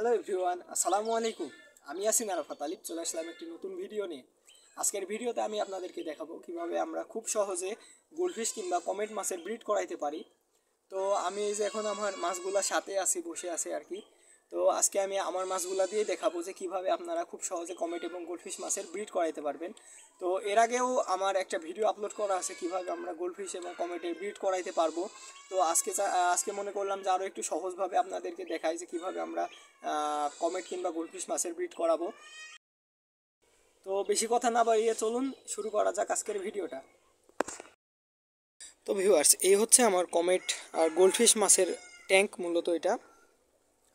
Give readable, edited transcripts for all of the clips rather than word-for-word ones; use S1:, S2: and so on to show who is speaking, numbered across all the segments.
S1: Hello everyone, আসসালামু আলাইকুম। আমি আছি আরাফাত আলিফ, চলে আসলাম একটি নতুন ভিডিও নিয়ে। আজকের ভিডিওতে আমি আপনাদেরকে দেখাবো কিভাবে আমরা খুব সহজে গোল্ডফিশ কিংবা কমেট মাছের ব্রিড করাইতে পারি। তো আমি এই যে এখন আমার মাছগুলা সাথে আছি, বসে আছে আর কি। তো আজকে আমি আমার মাছগুলা দিয়ে দেখাবো যে কিভাবে আপনারা খুব সহজে কমেট এবং গোল্ডফিশ মাছের ব্রিড করাইতে পারবেন। তো এর আগেও আমার একটা ভিডিও আপলোড করা আছে কিভাবে আমরা গোল্ডফিশ এবং কমেটের ব্রিড করাইতে পারবো। তো আজকে মনে করলাম যে আরও একটু সহজভাবে আপনাদেরকে দেখাই যে কিভাবে আমরা কমেট কিংবা গোল্ডফিশ মাছের ব্রিড করাবো। তো বেশি কথা না বাড়িয়ে চলুন শুরু করা যাক আজকের ভিডিওটা। তো ভিউয়ার্স, এই হচ্ছে আমার কমেট আর গোল্ডফিশ মাছের ট্যাঙ্ক। মূলত এটা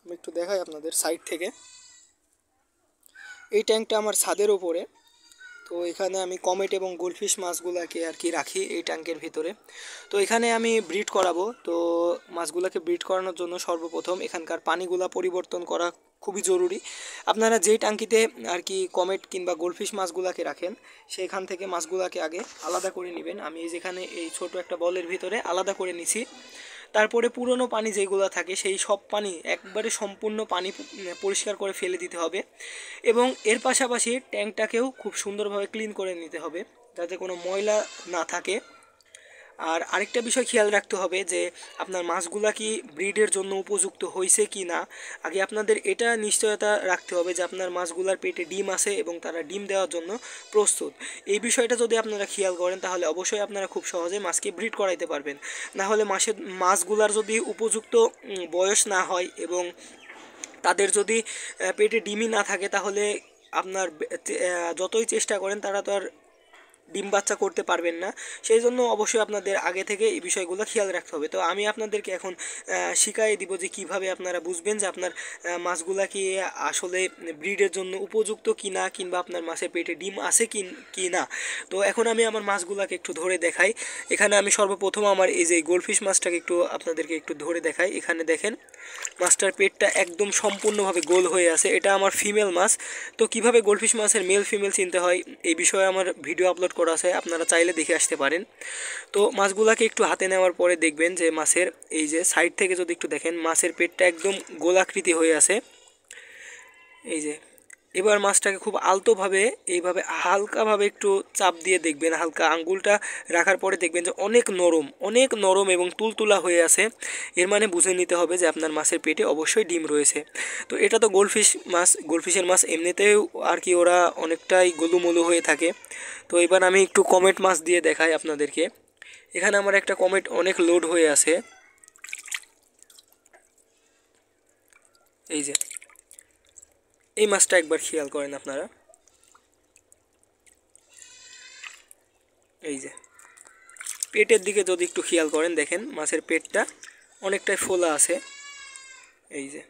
S1: আমি একটু দেখাই আপনাদের সাইড থেকে। এই ট্যাঙ্কটা আমার ছাদের উপরে। তো এখানে আমি কমেট এবং গোল্ডফিশ মাছগুলোকে আর কি রাখি এই ট্যাঙ্কের ভিতরে। তো এখানে আমি ব্রিড করাবো। তো মাছগুলোকে ব্রিড করানোর জন্য সর্বপ্রথম এখানকার পানিগুলা পরিবর্তন করা খুবই জরুরি। আপনারা যেই ট্যাঙ্কিতে আর কি কমেট কিংবা গোল্ডফিশ মাছগুলোকে রাখেন সেখান থেকে মাছগুলোকে আগে আলাদা করে নেবেন। আমি যেখানে এই ছোট একটা বলের ভিতরে আলাদা করে নিছি। তারপরে পুরনো পানি যেগুলো থাকে সেই সব পানি একবারে সম্পূর্ণ পানি পরিষ্কার করে ফেলে দিতে হবে এবং এর পাশাপাশি ট্যাঙ্কটাকেও খুব সুন্দরভাবে ক্লিন করে নিতে হবে যাতে কোনো ময়লা না থাকে। আর আরেকটা বিষয় খেয়াল রাখতে হবে যে আপনার মাছগুলা কি ব্রিডের জন্য উপযুক্ত হয়েছে কি না। আগে আপনাদের এটা নিশ্চয়তা রাখতে হবে যে আপনার মাছগুলার পেটে ডিম আছে এবং তারা ডিম দেওয়ার জন্য প্রস্তুত। এই বিষয়টা যদি আপনারা খেয়াল করেন তাহলে অবশ্যই আপনারা খুব সহজে মাছকে ব্রিড করাইতে পারবেন। না হলে মাছগুলার যদি উপযুক্ত বয়স না হয় এবং তাদের যদি পেটে ডিমই না থাকে তাহলে আপনার যতই চেষ্টা করেন তারা তো আর ডিম বাচ্চা করতে পারবেন না। সেই জন্য অবশ্যই আপনাদের আগে থেকে এই বিষয়গুলো খেয়াল রাখতে হবে। তো আমি আপনাদেরকে এখন শিখিয়ে দিব যে কিভাবে আপনারা বুঝবেন যে আপনার মাছগুলা কি আসলে ব্রিডের জন্য উপযুক্ত কি না, কিংবা আপনার মাছের পেটে ডিম আছে কি না। তো এখন আমি আমার মাছগুলাকে একটু ধরে দেখাই। এখানে আমি সর্বপ্রথম আমার এই যে গোল্ডফিশ মাছটাকে একটু আপনাদেরকে একটু ধরে দেখাই। এখানে দেখেন মাছটার পেটটা একদম সম্পূর্ণভাবে গোল হয়ে আছে, এটা আমার ফিমেল মাছ। তো কিভাবে গোল্ডফিশ মাছের মেল ফিমেল চিনতে হয় এই বিষয়ে আমার ভিডিও আপলোড করা আছে, আপনারা চাইলে দেখে আসতে পারেন। তো মাছগুলাকে একটু হাতে নেওয়ার পরে দেখবেন যে মাছের এই যে সাইড থেকে যদি একটু দেখেন মাছের পেটটা একদম গোলাকৃতি হয়ে আছে। এই যে এবার মাছটাকে খুব আলতোভাবে এইভাবে হালকাভাবে একটু চাপ দিয়ে দেখবেন, হালকা আঙ্গুলটা রাখার পরে দেখবেন যে অনেক নরম এবং তুলতুলা হয়ে আছে। এর মানে বুঝে নিতে হবে যে আপনার মাছের পেটে অবশ্যই ডিম রয়েছে। তো এটা তো গোল্ডফিশের মাছ এমনিতেও আর কি ওরা অনেকটাই গোলুমলু হয়ে থাকে। তো এবার আমি একটু কমেট মাছ দিয়ে দেখাই আপনাদেরকে। এখানে আমার একটা কমেট অনেক লোড হয়ে আছে। এই যে এই মাছটা একবার খেয়াল করেন আপনারা। এই যে পেটের দিকে যদি একটু খেয়াল করেন দেখেন মাছের পেটটা অনেকটাই ফোলা আছে। এই যে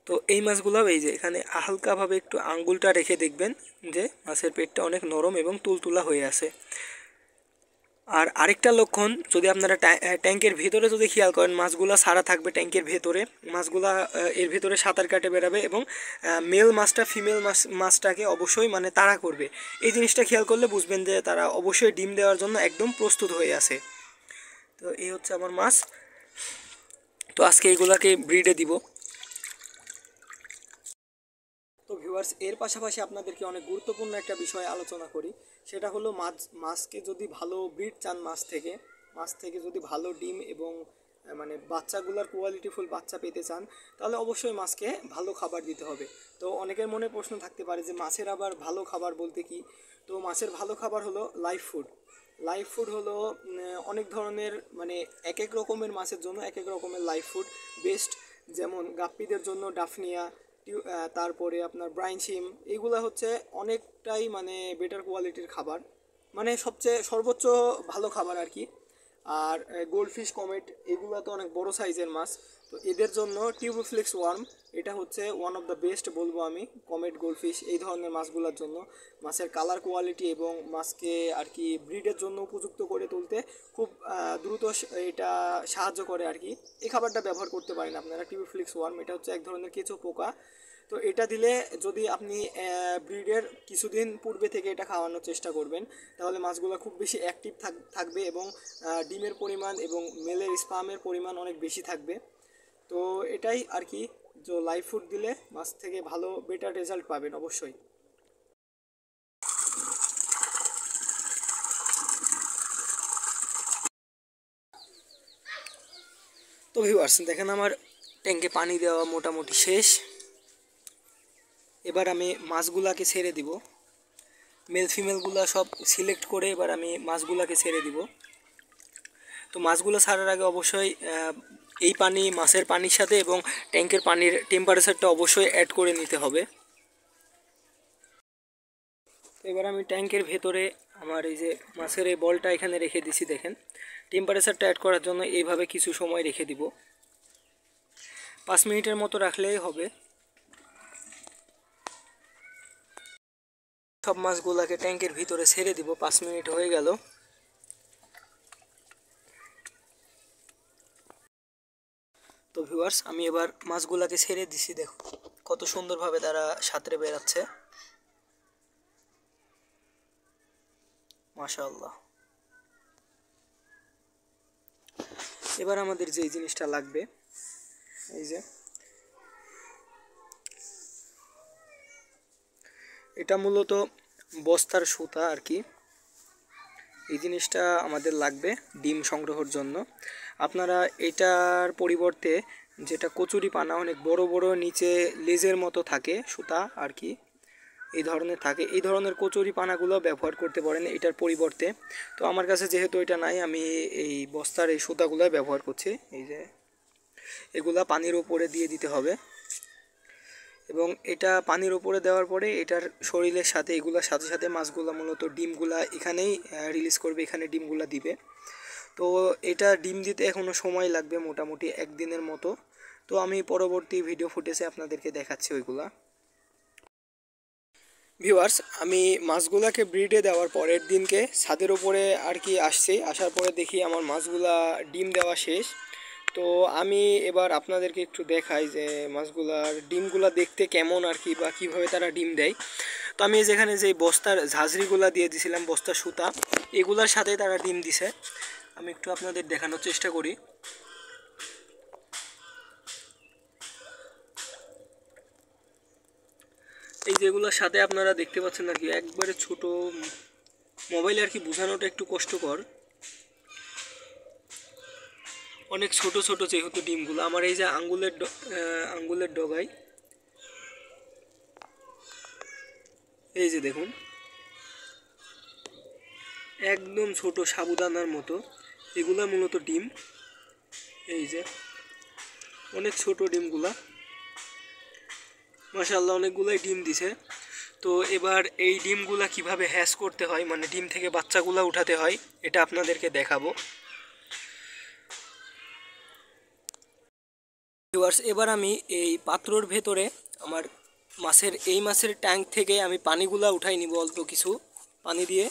S1: তো এই মাছগুলো এই যে এখানে হালকাভাবে একটু আঙ্গুলটা রেখে দেখবেন যে মাছের পেটটা অনেক নরম এবং তুলতুলা হয়ে আছে। আর আরেকটা লক্ষণ, যদি আপনারা ট্যাঙ্কের ভিতরে যদি খেয়াল করেন মাছগুলা সারা থাকবে ট্যাঙ্কের ভেতরে, মাছগুলা এর ভিতরে সাঁতার কাটে বেড়াবে এবং মেল মাছটা ফিমেল মাছটাকে অবশ্যই মানে তাড়া করবে। এই জিনিসটা খেয়াল করলে বুঝবেন যে তারা অবশ্যই ডিম দেওয়ার জন্য একদম প্রস্তুত হয়ে আছে। তো এই হচ্ছে আমার মাছ। তো আজকে এইগুলাকে ব্রিডে দিব। তো ভিউয়ার্স, এর পাশাপাশি আপনাদেরকে অনেক গুরুত্বপূর্ণ একটা বিষয় আলোচনা করি। সেটা হলো মাছকে যদি ভালো ব্রিড চান, মাছ থেকে যদি ভালো ডিম এবং মানে বাচ্চাগুলোর কোয়ালিটিফুল বাচ্চা পেতে চান তাহলে অবশ্যই মাছকে ভালো খাবার দিতে হবে। তো অনেকের মনে প্রশ্ন থাকতে পারে যে মাছের আবার ভালো খাবার বলতে কি। তো মাছের ভালো খাবার হলো লাইফ ফুড হলো অনেক ধরনের, মানে এক এক রকমের মাছের জন্য এক এক রকমের লাইফ ফুড বেস্ট। যেমন গাপ্পিদের জন্য ডাফনিয়া, তারপরে আপনার ব্রাইন শিম, এইগুলো হচ্ছে অনেকটাই মানে বেটার কোয়ালিটির খাবার, মানে সবচেয়ে সর্বোচ্চ ভালো খাবার আর কি। আর গোল্ডফিশ কমেট এগুলো তো অনেক বড় সাইজের মাছ। তো এদের জন্য টিউবোফ্লেক্স ওয়ার্ম এটা হচ্ছে ওয়ান অফ দ্য বেস্ট বলবো আমি। কমেট, গোল্ডফিশ এই ধরনের মাছগুলোর জন্য মাছের কালার কোয়ালিটি এবং মাছকে আর কি ব্রিডের জন্য উপযুক্ত করে তুলতে খুব দ্রুত এটা সাহায্য করে আর কি। এই খাবারটা ব্যবহার করতে পারেন আপনারা, টিউবোফ্লেক্স ওয়ার্ম। এটা হচ্ছে এক ধরনের কেঁচো পোকা। তো এটা দিলে যদি আপনি ব্রিডের কিছুদিন পূর্বে থেকে এটা খাওয়ানোর চেষ্টা করবেন তাহলে মাছগুলো খুব বেশি অ্যাক্টিভ থাকবে এবং ডিমের পরিমাণ এবং মেলের স্পামের পরিমাণ অনেক বেশি থাকবে। তো এটাই আর কি, যে লাইভ ফুড দিলে মাছ থেকে ভালো বেটার রেজাল্ট পাবেন অবশ্যই। তো ভিউয়ার্স দেখেন আমার ট্যাঙ্কে পানি দেওয়া মোটামুটি শেষ। এবার আমি মাছগুলাকে ছেড়ে দিব, মেল ফিমেলগুলা সব সিলেক্ট করে এবার আমি মাছগুলাকে ছেড়ে দিব। তো মাছগুলো ছাড়ার আগে অবশ্যই এই পানি মাছের পানির সাথে এবং ট্যাঙ্কের পানির টেম্পারেচারটা অবশ্যই অ্যাড করে নিতে হবে। তো এবার আমি ট্যাঙ্কের ভেতরে আমার এই যে মাছের এই বলটা এখানে রেখে দিছি, দেখেন টেম্পারেচারটা অ্যাড করার জন্য এইভাবে কিছু সময় রেখে দিব, 5 মিনিটের মতো রাখলেই হবে। সব মাছগুলোকে ট্যাঙ্কের ভিতরে ছেড়ে দিব, 5 মিনিট হয়ে গেল। তো ভিউয়ার্স আমি এবার মাছগুলোকে ছেড়ে দিছি, দেখো কত সুন্দরভাবে তারা সাঁতরে বেড়াচ্ছে, মাশাআল্লাহ। এবার আমাদের যে জিনিসটা লাগবে, এই যে এটা মূলত বস্তার সুতা আর কি, এই জিনিসটা আমাদের লাগবে ডিম সংগ্রহের জন্য। আপনারা এটার পরিবর্তে যেটা কচুরি পানা অনেক বড় বড় নিচে লেজের মতো থাকে সুতা আর কি, এই ধরনের থাকে, এই ধরনের কচুরি পানাগুলো ব্যবহার করতে পারেন এটার পরিবর্তে। তো আমার কাছে যেহেতু এটা নাই, আমি এই বস্তার এই সুতাগুলো ব্যবহার করছি। এই যে এগুলা পানির উপরে দিয়ে দিতে হবে এবং এটা পানির উপরে দেওয়ার পরে এটার শরীরের সাথে এগুলার সাথে সাথে মাছগুলা মূলত ডিমগুলা এখানেই রিলিজ করবে, এখানে ডিমগুলা দিবে। তো এটা ডিম দিতে এখনও সময় লাগবে মোটামুটি 1 দিনের মতো। তো আমি পরবর্তী ভিডিও ফুটেজে আপনাদেরকে দেখাচ্ছি ওইগুলা। ভিউয়ার্স আমি মাছগুলাকে ব্রিডে দেওয়ার পরের দিনকে ছাদের উপরে আর কি আসছি, আসার পরে দেখি আমার মাছগুলা ডিম দেওয়া শেষ। তো আমি এবার আপনাদেরকে একটু দেখাই যে মাছগুলার ডিমগুলা দেখতে কেমন আর কি, বা কীভাবে তারা ডিম দেয়। তো আমি যেখানে যে বস্তার ঝাঁঝরিগুলা দিয়ে দিয়েছিলাম, বস্তার সুতা, এগুলার সাথে তারা ডিম দিছে। আমি একটু আপনাদের দেখানোর চেষ্টা করি। এই যেগুলোর সাথে আপনারা দেখতে পাচ্ছেন আর কি, একবারে ছোট, মোবাইলে আর কি বোঝানোটা একটু কষ্টকর, অনেক ছোট ছোট যেহেতু ডিমগুলো আমার এই যে আঙ্গুলের ডগায়, এই যে দেখুন একদম ছোট সাবুদানার মতো, এগুলা মূলত ডিম। এই যে অনেক ছোট ডিমগুলা, মাশাআল্লাহ অনেকগুলাই ডিম দিছে। তো এবার এই ডিমগুলা কিভাবে হ্যাচ করতে হয়, মানে ডিম থেকে বাচ্চাগুলা উঠাতে হয়, এটা আপনাদেরকে দেখাবো। ভিউয়ার্স এবার আমি এই পাত্রর ভেতরে আমার এই মাছের ট্যাঙ্ক থেকে আমি পানিগুলা উঠাই নিব, অল্প কিছু পানি দিয়ে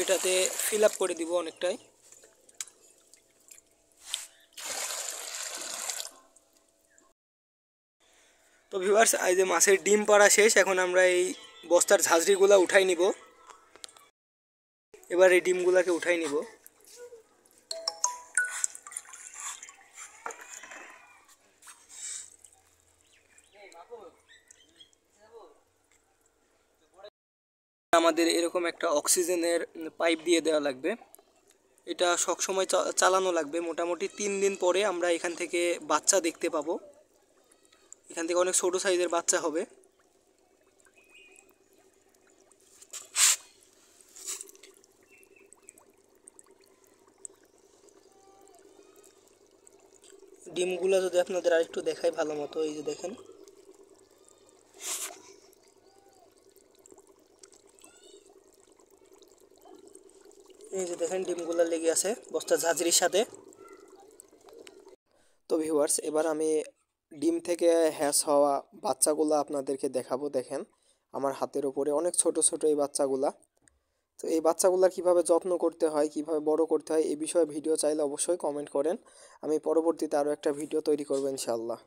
S1: এটাতে ফিল আপ করে দিব অনেকটাই। তো ভিউয়ার্স এই যে মাছের ডিম পাড়া শেষ, এখন আমরা এই বস্তার ঝাঁঝরিগুলা উঠাই নিব। এবার এই ডিমগুলাকে উঠাই নিব। আমাদের এরকম একটা অক্সিজেনের পাইপ দিয়ে দেওয়া লাগবে, এটা সবসময় চালানো লাগবে। মোটামুটি 3 দিন পরে আমরা এখান থেকে বাচ্চা দেখতে পাবো, এখান থেকে অনেক ছোট সাইজের বাচ্চা হবে। ডিমগুলো যদি আপনাদের আরেকটু দেখাই ভালো মতো, এই যে দেখেন ডিমগুলো লেগে আছে বস্তার ঝাঁঝরির সাথে। তো ভিউয়ার্স এবার আমি ডিম থেকে হ্যাচ হওয়া বাচ্চাগুলো আপনাদেরকে দেখাবো। দেখেন আমার হাতের উপরে অনেক ছোট ছোট এই বাচ্চাগুলা। তো এই বাচ্চাগুলা কিভাবে যত্ন করতে হয়, কিভাবে বড় করতে হয়, এই বিষয়ে ভিডিও চাইলে অবশ্যই কমেন্ট করেন, আমি পরবর্তীতে আরও একটা ভিডিও তৈরি করবো ইনশাআল্লাহ।